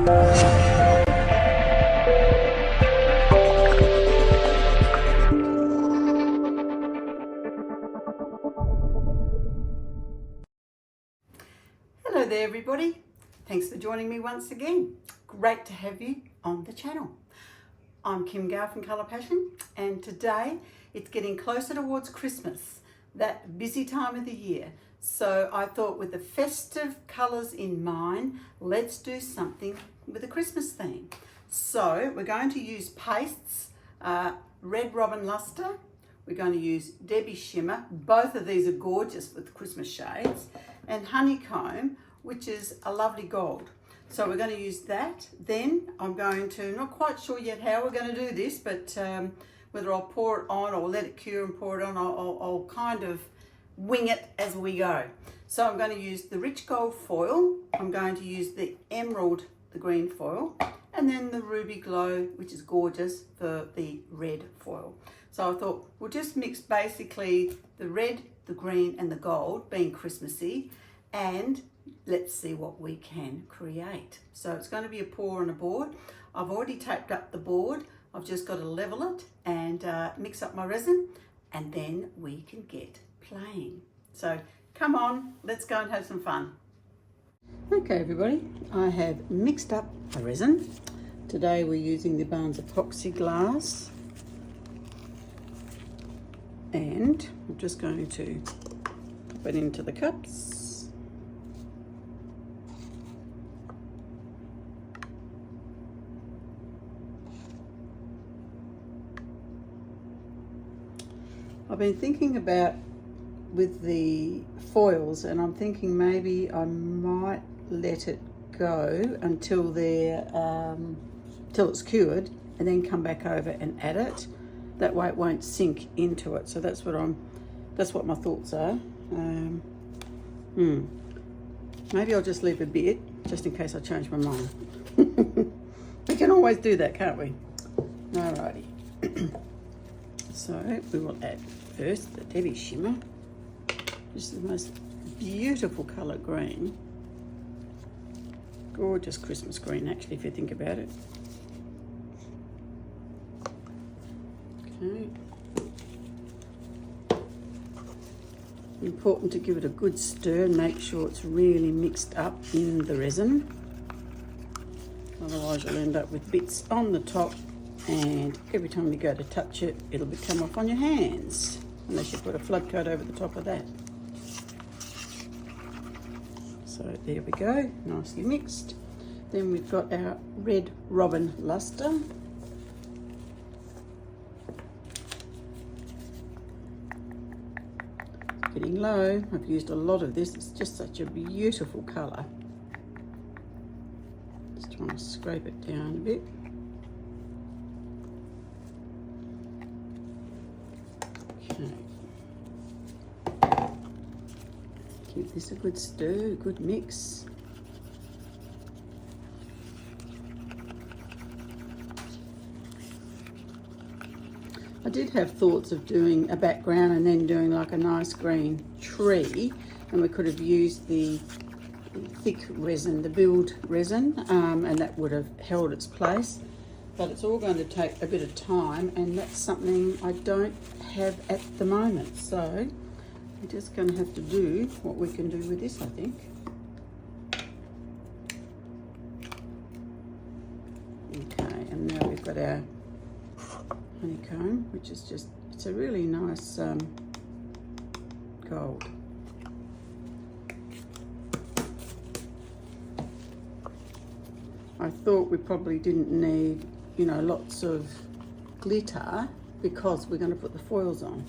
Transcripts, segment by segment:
Hello there everybody, thanks for joining me once again. Great to have you on the channel. I'm Kim Gow from Colour Passion, and today it's getting closer towards Christmas, that busy time of the year. So I thought with the festive colours in mind, let's do something with a Christmas theme. So we're going to use pastes, Red Robin Luster, we're going to use Debbie Shimmer, both of these are gorgeous with Christmas shades, and Honeycomb, which is a lovely gold. So we're going to use that. Then I'm going to, not quite sure yet how we're going to do this, but whether I'll pour it on or let it cure and pour it on, I'll kind of wing it as we go. So I'm going to use the rich gold foil, I'm going to use the emerald, the green foil, and then the ruby glow, which is gorgeous, for the red foil. So I thought we'll just mix basically the red, the green and the gold, being Christmassy, and let's see what we can create. So it's going to be a pour on a board. I've already taped up the board. I've just got to level it and mix up my resin, and then we can get playing. So come on, let's go and have some fun. Okay everybody, I have mixed up my resin. Today we're using the Barnes epoxy glass, and I'm just going to put it into the cups. I've been thinking about with the foils, and I'm thinking maybe I might let it go until they're till it's cured, and then come back over and add it. That way it won't sink into it. So that's what my thoughts are. Maybe I'll just leave a bit just in case I change my mind. We can always do that, can't we? Alrighty. So we will add first the Debbie Shimmer. This is the most beautiful colour green. Gorgeous Christmas green actually, if you think about it. Okay. Important to give it a good stir and make sure it's really mixed up in the resin. Otherwise you'll end up with bits on the top, and every time you go to touch it, it'll come off on your hands, unless you put a flood coat over the top of that. So there we go, nicely mixed. Then we've got our Red Robin Luster. It's getting low. I've used a lot of this. It's just such a beautiful colour. Just trying to scrape it down a bit. Okay. Give this a good stir, a good mix. I did have thoughts of doing a background and then doing like a nice green tree, and we could have used the thick resin, the build resin, and that would have held its place. But it's all going to take a bit of time, and that's something I don't have at the moment. So we're just going to have to do what we can do with this, I think. Okay, and now we've got our honeycomb, which is just, it's a really nice gold. I thought we probably didn't need, you know, lots of glitter because we're going to put the foils on.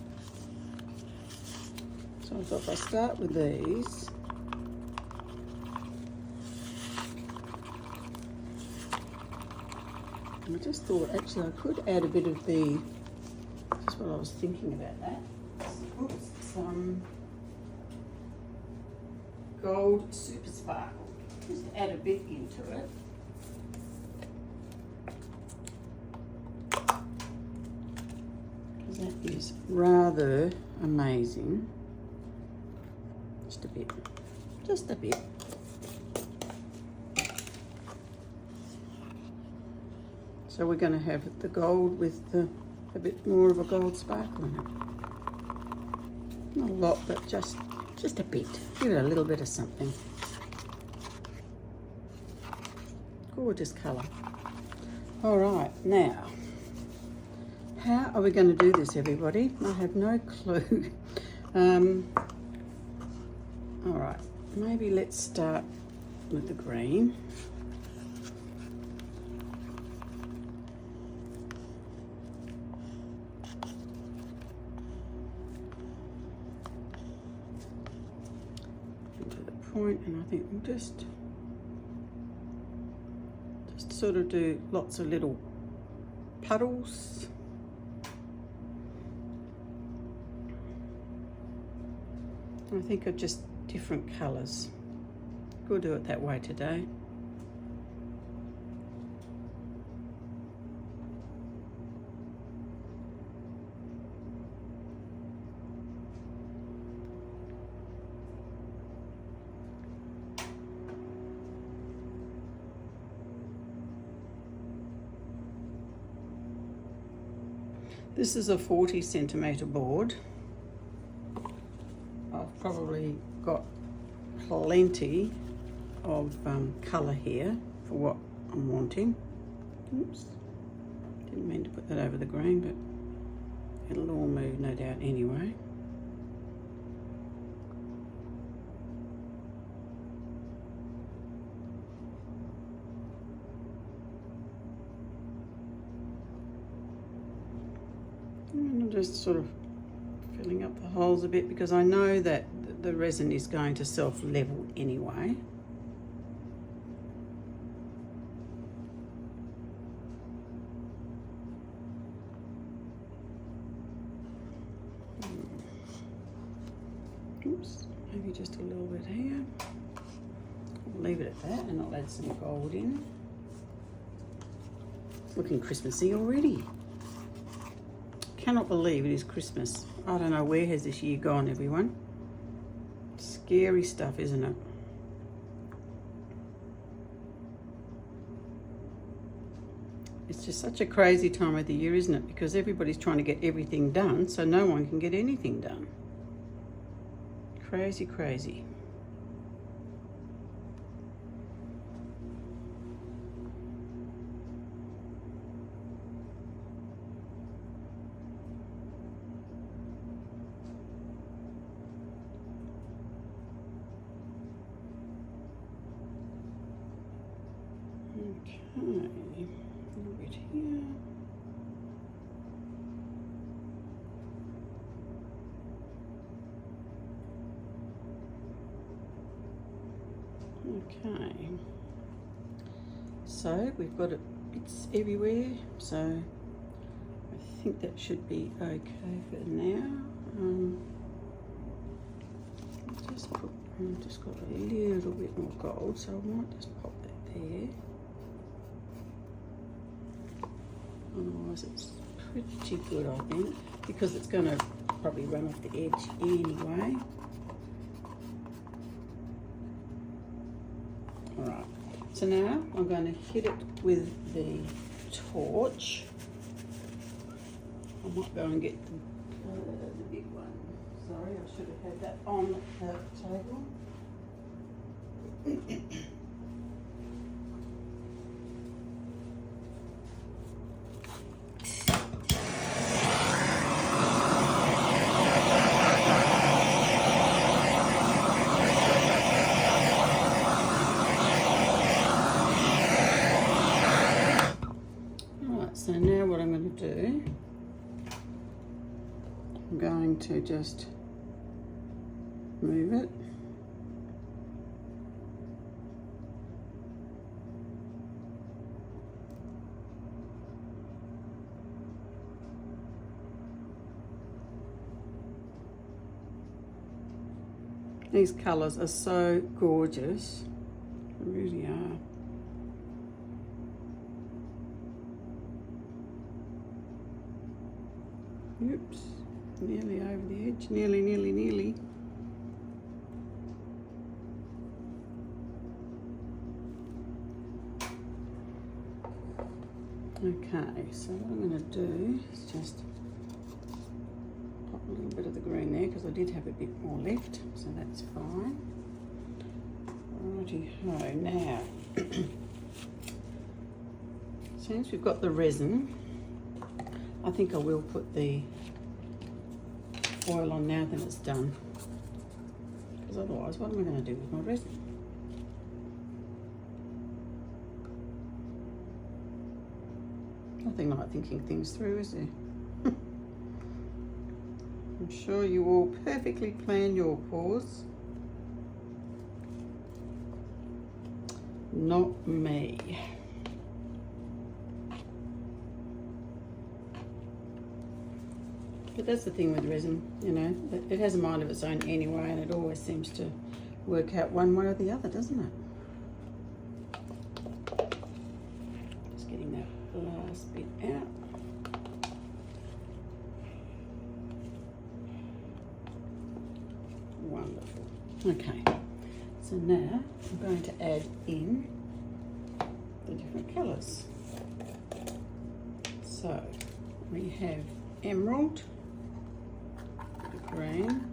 So I thought if I start with these, and I just thought actually I could add a bit of the, just what I was thinking about that, some gold super sparkle. Just add a bit into it. Because that is rather amazing. Just a bit. Just a bit. So we're going to have the gold with a bit more of a gold sparkle in it. Not a lot, but just a bit. Give it a little bit of something. Gorgeous colour. All right, now, how are we going to do this, everybody? I have no clue. All right, maybe let's start with the green. To the point, and I think we'll just sort of do lots of little puddles. I think of just different colours. We'll do it that way today. This is a 40 centimetre board. I've probably got plenty of colour here for what I'm wanting. Oops, didn't mean to put that over the green, but it'll all move no doubt anyway. And I'm just sort of filling up the holes a bit because I know that the resin is going to self-level anyway. Oops, maybe just a little bit here. I'll leave it at that and I'll add some gold in. It's looking Christmassy already. Cannot believe it is Christmas. I don't know where has this year gone, everyone. Scary stuff, isn't it? It's just such a crazy time of the year, isn't it? Because everybody's trying to get everything done, so no one can get anything done. Crazy, crazy. Okay, a little bit here. Okay, so we've got bits everywhere, so I think that should be okay for now. I've just got a little bit more gold, so I might just pop that there. Otherwise it's pretty good, I think, because it's going to probably run off the edge anyway. Alright, so now I'm going to hit it with the torch. I might go and get the big one. Sorry, I should have had that on the table. So now what I'm going to do, I'm going to just move it. These colours are so gorgeous, they really are. Oops, nearly over the edge, nearly. Okay, so what I'm going to do is just pop a little bit of the green there because I did have a bit more left, so that's fine. Righty-ho, now, since we've got the resin, I think I will put the oil on now that it's done, because otherwise what am I going to do with my resin? Nothing like thinking things through, is there? I'm sure you all perfectly plan your pours. Not me. But that's the thing with resin, you know, it has a mind of its own anyway, and it always seems to work out one way or the other, doesn't it? Just getting that last bit out. Wonderful. Okay, so now I'm going to add in the different colours. So we have emerald, green,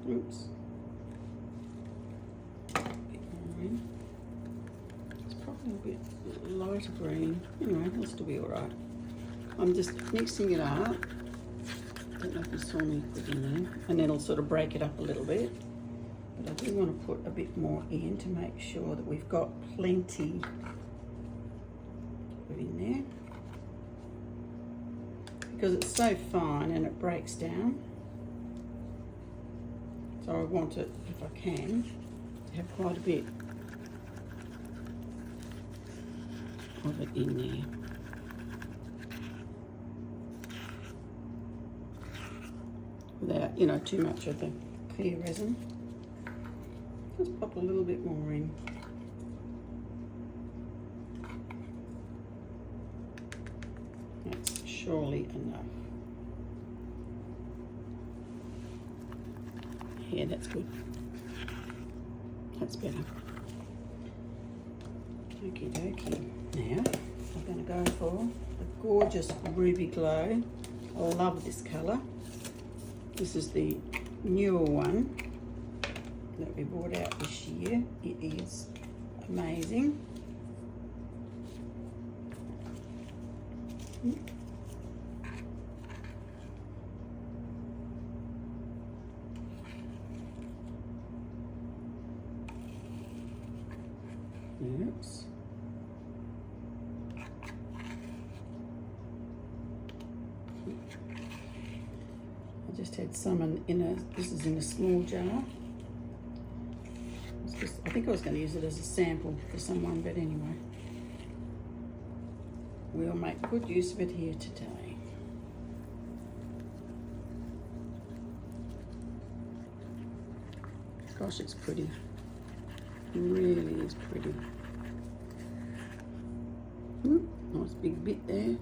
oops, green. It's probably a bit lighter green. Anyway, it'll still be all right. I'm just mixing it up. Don't know if you saw me put in there, and then I'll sort of break it up a little bit. But I do want to put a bit more in to make sure that we've got plenty put in there, because it's so fine and it breaks down. So I want it, if I can, to have quite a bit of it in there. Without, you know, too much of the clear resin. Let's pop a little bit more in. That's surely enough. Yeah, that's good. That's better. Okie dokie. Now, I'm going to go for the gorgeous Ruby Glow. I love this colour. This is the newer one that we brought out this year. It is amazing. Yes. I just had some in a, this is in a small jar. It's just, I think I was going to use it as a sample for someone, but anyway. We'll make good use of it here today. Gosh, it's pretty. It really is pretty. Nice big bit there.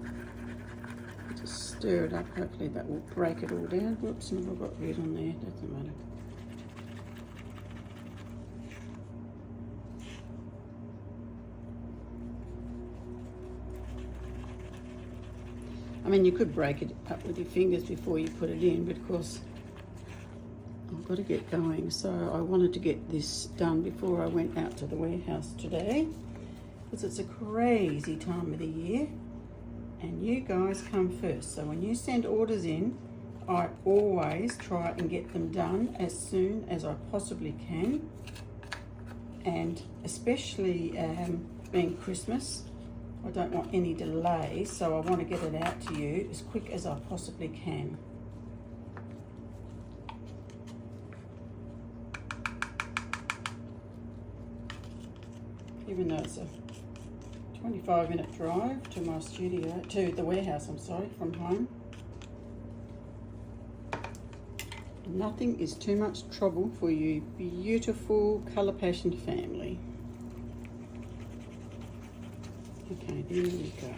Just stir it up, hopefully that will break it all down. Whoops, and I've got red on there, doesn't matter. I mean, you could break it up with your fingers before you put it in, but of course I've got to get going, so I wanted to get this done before I went out to the warehouse today, because it's a crazy time of the year and you guys come first. So when you send orders in, I always try and get them done as soon as I possibly can, and especially being Christmas, I don't want any delay, so I want to get it out to you as quick as I possibly can. Even though it's a 25-minute drive to my studio, to the warehouse, I'm sorry, from home. Nothing is too much trouble for you beautiful Colour Passion family. Okay, there we go.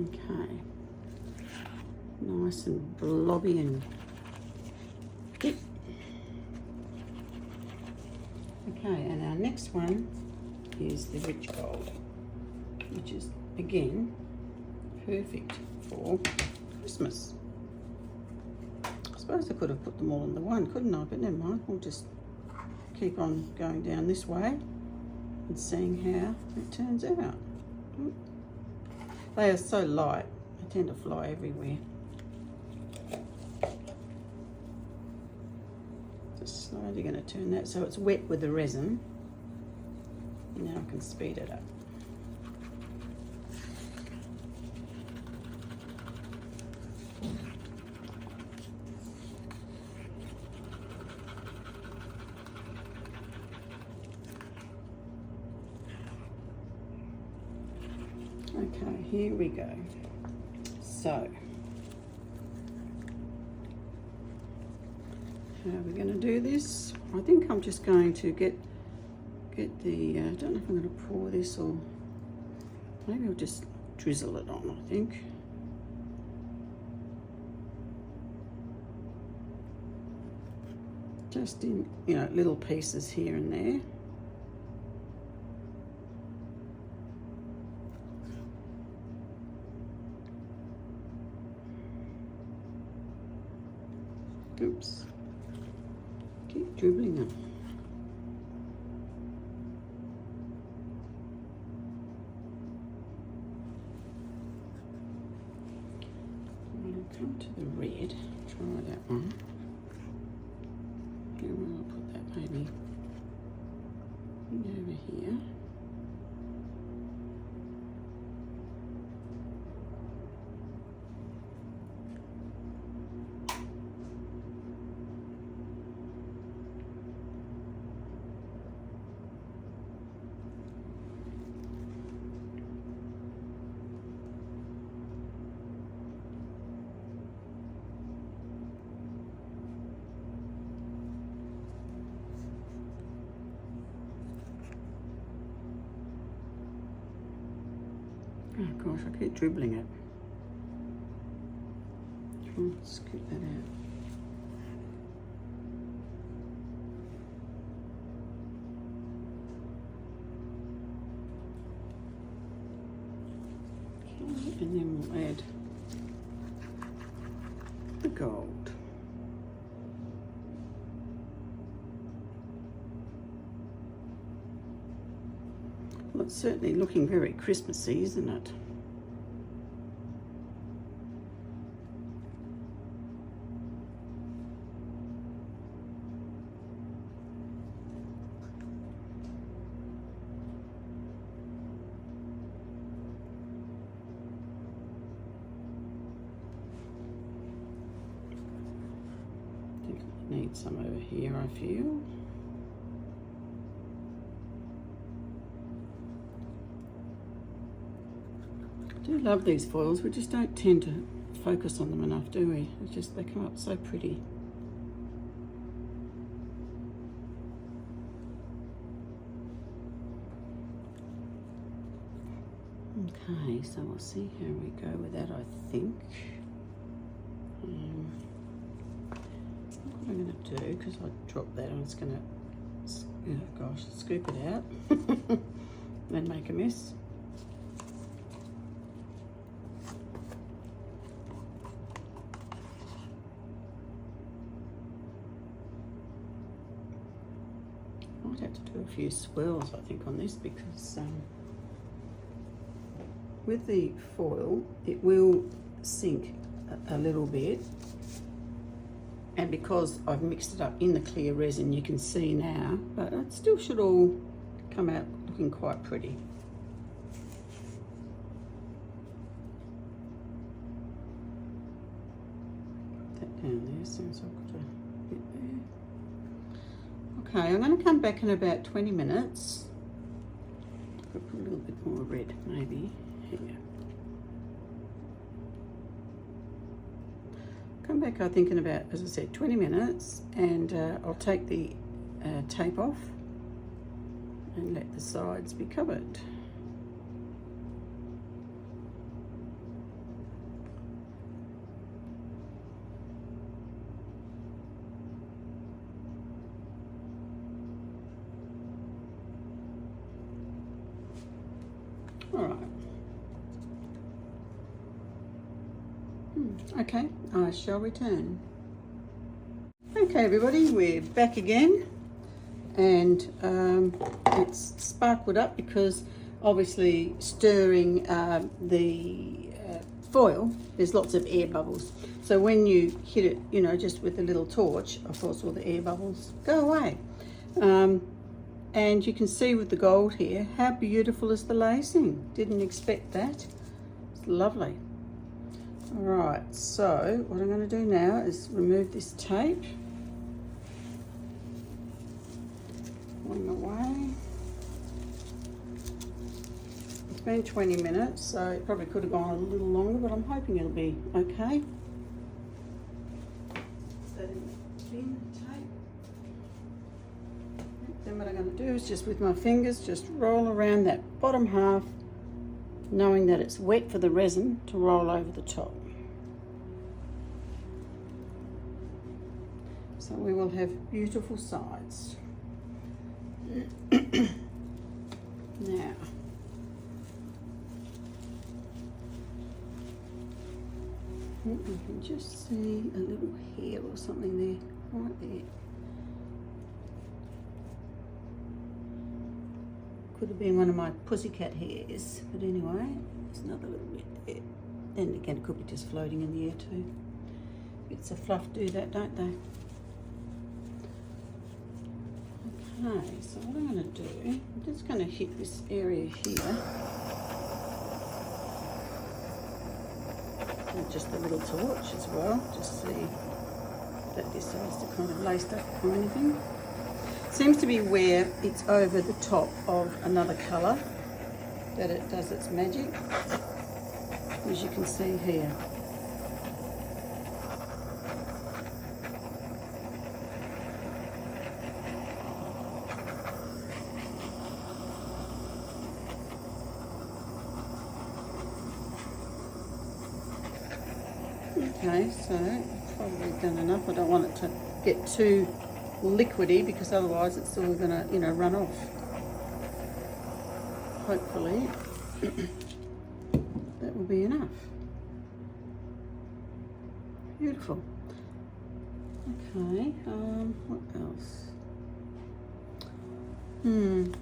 Okay. Nice and blobby and thick. Okay, and our next one is the rich gold, which is again perfect for Christmas. I suppose I could have put them all in the one, couldn't I? But never mind, we'll just keep on going down this way and seeing how it turns out. They are so light, they tend to fly everywhere. Just slowly going to turn that so it's wet with the resin. Now I can speed it up. Okay, here we go. So, how are we going to do this? I think I'm just going to get the, I don't know if I'm going to pour this or maybe I'll just drizzle it on, I think. Just in, you know, little pieces here and there. Oops. Keep dribbling them. I'm going to come to the red, try that one. And I'll put that maybe over here. Oh gosh, I keep dribbling it. Try and scoop that out. Okay, and then we'll add the gold. Well, it's certainly looking very Christmassy, isn't it? I think I need some over here, I feel. I do love these foils, we just don't tend to focus on them enough, do we? It's just, they come up so pretty. Okay, so we'll see how we go with that, I think. What I'm going to do, because I dropped that, I'm just going to, oh gosh, scoop it out, then make a mess. I might have to do a few swirls, I think, on this, because with the foil, it will sink a little bit. And because I've mixed it up in the clear resin, you can see now, but it still should all come out looking quite pretty. Put that down there, since I've got a bit there. Okay, I'm going to come back in about 20 minutes. I'll put a little bit more red, maybe, here. Come back, I think, in about, as I said, 20 minutes, and I'll take the tape off and let the sides be covered. Okay, I shall return. Okay everybody, we're back again, and it's sparkled up because obviously stirring the foil, there's lots of air bubbles. So when you hit it, you know, just with a little torch, of course all the air bubbles go away. And you can see with the gold here, how beautiful is the lacing. Didn't expect that. It's lovely. All right, so what I'm going to do now is remove this tape. On the way. It's been 20 minutes, so it probably could have gone a little longer, but I'm hoping it'll be okay. That in the bin, tape. Then what I'm going to do is just with my fingers, just roll around that bottom half, knowing that it's wet for the resin to roll over the top. So we will have beautiful sides. Now, you can just see a little hair or something there, right there. Could have been one of my pussycat hairs, but anyway, there's another little bit there. Then again, it could be just floating in the air too. Bits of fluff do that, don't they? Okay, so what I'm going to do, I'm just going to hit this area here. And just a little torch as well, just see that this has to kind of lace up or anything. Seems to be where it's over the top of another colour that it does its magic, as you can see here. Okay, so I've probably done enough. I don't want it to get too liquidy because otherwise it's all going to, you know, run off. Hopefully that will be enough. Beautiful. Okay, what else? I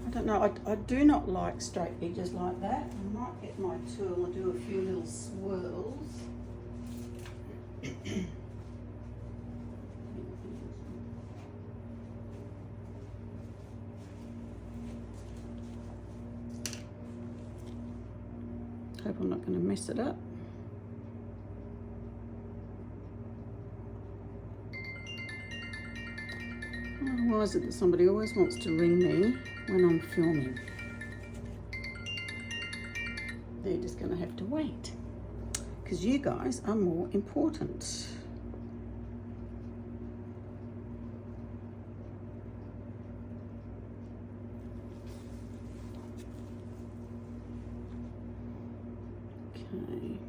don't know. I do not like straight edges like that. I might get my tool and do a few little swirls. Hope I'm not going to mess it up. Oh, why is it that somebody always wants to ring me when I'm filming? They're just going to have to wait, because you guys are more important. Okay.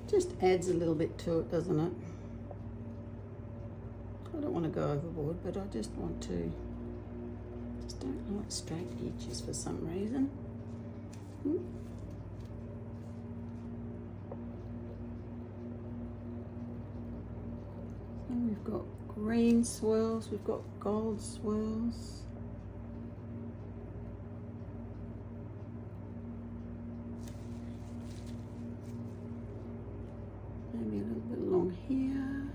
Just adds a little bit to it, doesn't it? I don't want to go overboard, but I just want to. Just don't like straight edges for some reason. And we've got green swirls, we've got gold swirls. Maybe a little bit along here.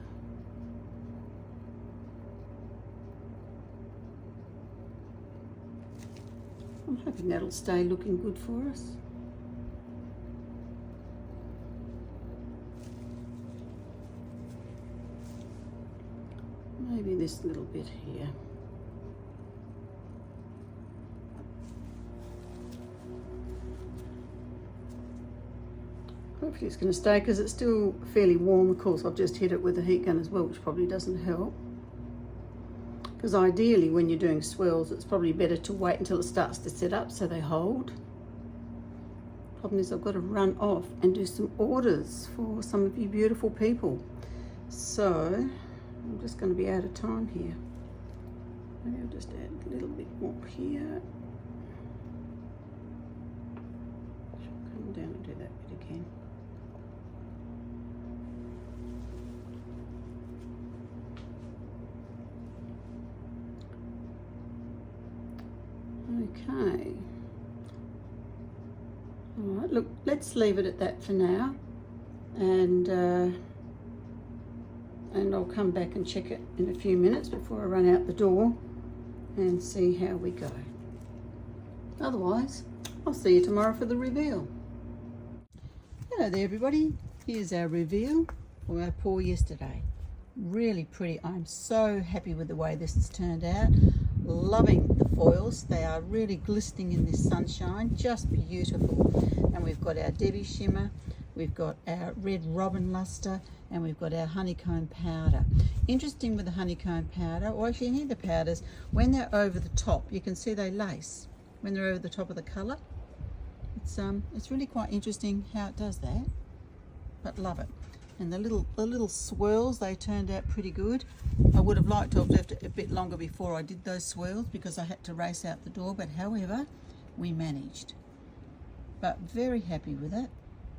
I'm hoping that'll stay looking good for us. Maybe this little bit here. Hopefully it's going to stay because it's still fairly warm. Of course, I've just hit it with a heat gun as well, which probably doesn't help. Because ideally when you're doing swirls, it's probably better to wait until it starts to set up so they hold. Problem is I've got to run off and do some orders for some of you beautiful people. So I'm just going to be out of time here. Maybe I'll just add a little bit more here. come down and do that bit again. Okay. All right, look, let's leave it at that for now, and I'll come back and check it in a few minutes before I run out the door and see how we go. Otherwise, I'll see you tomorrow for the reveal. Hello there everybody, here's our reveal for our pour yesterday. Really pretty. I'm so happy with the way this has turned out. Loving the foils, they are really glistening in this sunshine, just beautiful. And we've got our Debbie shimmer, we've got our red robin luster, and we've got our honeycomb powder. Interesting with the honeycomb powder, or actually any of the powders, when they're over the top, you can see they lace when they're over the top of the colour. It's really quite interesting how it does that, but love it. And the little swirls, they turned out pretty good. I would have liked to have left it a bit longer before I did those swirls because I had to race out the door, but however, we managed. But very happy with it.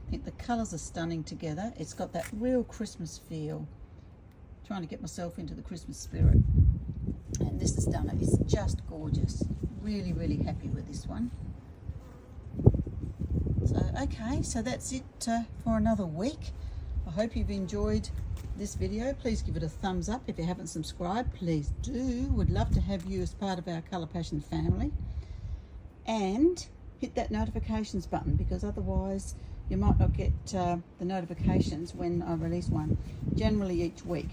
I think the colours are stunning together. It's got that real Christmas feel. Trying to get myself into the Christmas spirit. And this has done it. It's just gorgeous. Really, really happy with this one. So, okay, so that's it for another week. I hope you've enjoyed this video. Please give it a thumbs up. If you haven't subscribed, please do. Would love to have you as part of our Colour Passion family. And hit that notifications button, because otherwise you might not get the notifications when I release one, generally each week.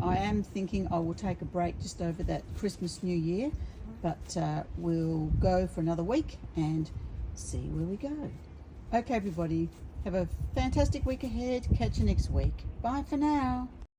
I am thinking I will take a break just over that Christmas New Year, but we'll go for another week and see where we go. Okay everybody, have a fantastic week ahead. Catch you next week. Bye for now.